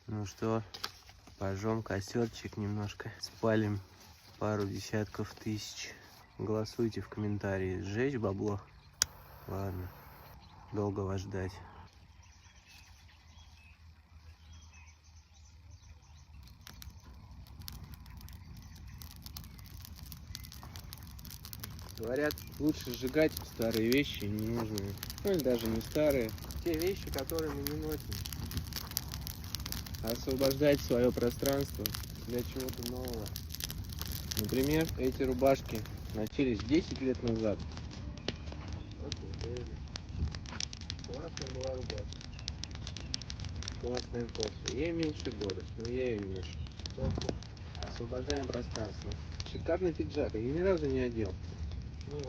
Ну что, пожжем костерчик немножко, спалим пару десятков тысяч. Голосуйте в комментарии, сжечь бабло. Ладно, долго вас ждать. Говорят, лучше сжигать старые вещи, ненужные. Ну или даже не старые. Те вещи, которые мы не носим. Освобождать свое пространство для чего-то нового. Например, эти рубашки носились 10 лет назад. Вот неделя. Классная была рубашка. Классная кофта. Ей меньше года, но я ее ношу. Освобождаем пространство. Шикарный пиджак, я ни разу не одел. Ну,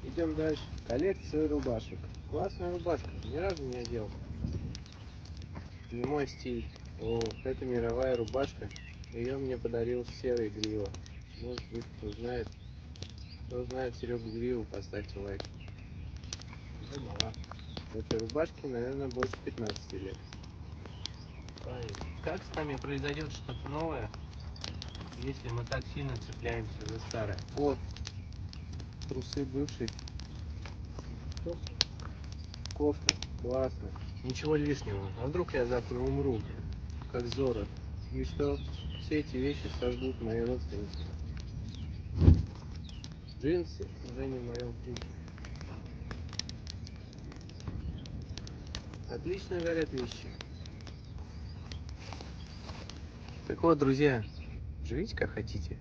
идем дальше. Коллекция рубашек. Классная рубашка, ни разу не одел. Не мой стиль. О, это мировая рубашка. Ее мне подарил Серый Грива. Может быть, кто знает Серегу Гриву, поставьте лайк. Да мала. Этой рубашке, наверное, больше 15 лет. Как с нами произойдет что-то новое, если мы так сильно цепляемся за старое? Вот, трусы бывшие. Кофта, классно. Ничего лишнего. А вдруг я завтра умру, как Зорро? И что? Все эти вещи сожгут мои родственники. Джинсы уже не в моем вкусе. Отлично горят вещи. Так вот, друзья, живите как хотите.